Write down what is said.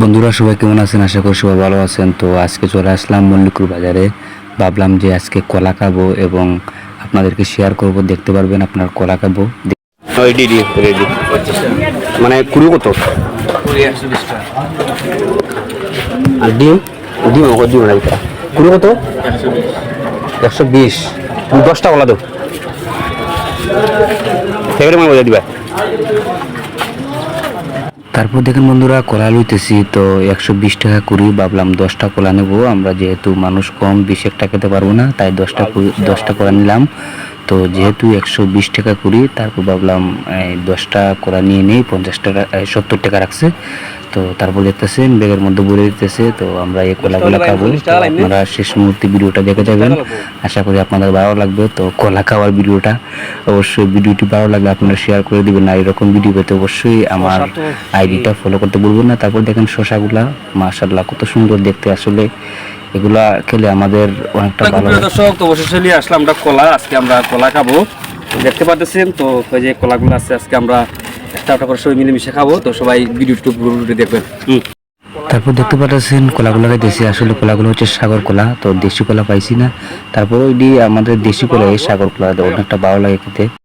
বন্ধুরা সবাই কেমন আছেন? আশা করি সবাই ভালো আছেন। তো আজকে চলে আসলাম মল্লিকপুর বাজারে। ভাবলাম যে আজকে কলা খাবো এবং আপনাদেরকে শেয়ার করব, দেখতে পারবেন আপনার কলা খাবো। রেডি মানে কুড়ি কত আর ডিম ডিম ডিম না কুড়ি কত 120 10টা কলা দাও ফেভারিট মানে দিবা। তারপর দেখেন বন্ধুরা কলা লইতেছি, তো 120 টাকা করি। ভাবলাম 10টা কলা নেবো আমরা, যেহেতু মানুষ কম, 20 একটা খেতে পারবো না, তাই 10টা কলা নিলাম। তো যেহেতু 120 টাকা করি, তারপর ভাবলাম 10টা কলা নিয়ে নেই। 50 টাকা 70 টাকা রাখছে। তো তারপর দেখতেছেন ব্যাগের মধ্যে ভরে দিতেছে। তো আমরা এই কলাগুলা খাবো। আপনারা শেষ মুহূর্তে ভিডিওটা দেখে যাবেন, আশা করি আপনাদের ভালো লাগবে। তো কলা খাওয়ার ভিডিওটা অবশ্যই, ভিডিওটি ভালো লাগলে আপনারা শেয়ার করে দিবেন। আর এরকম ভিডিও পেতে অবশ্যই আমার আইডিটা ফলো করতে ভুলবেন না। তারপর দেখেন শসাগুলা, মাশাআল্লাহ কত সুন্দর দেখতে। আসলে এগুলা খেলে আমাদের অনেকটা ভালো লাগে। দর্শক, তো অবশ্যই নিয়ে আসলাম আমরা কলা। আজকে আমরা কলা খাবো, দেখতে পাচ্ছেন। তো ওই যে কলাগুলো আছে, আজকে আমরা একটা করে সবাই মিলেমিশে খাবো। তো সবাই ভিডিওটি দেখবেন। তারপর দেখতে পাচ্ছেন কলাগুলো দেশি, আসলে কলাগুলো হচ্ছে সাগর কলা। তো দেশি কলা পাইছি না, তারপর ওই আমাদের দেশি কলা, এই সাগর কলা অনেকটা ভালো লাগে খেতে।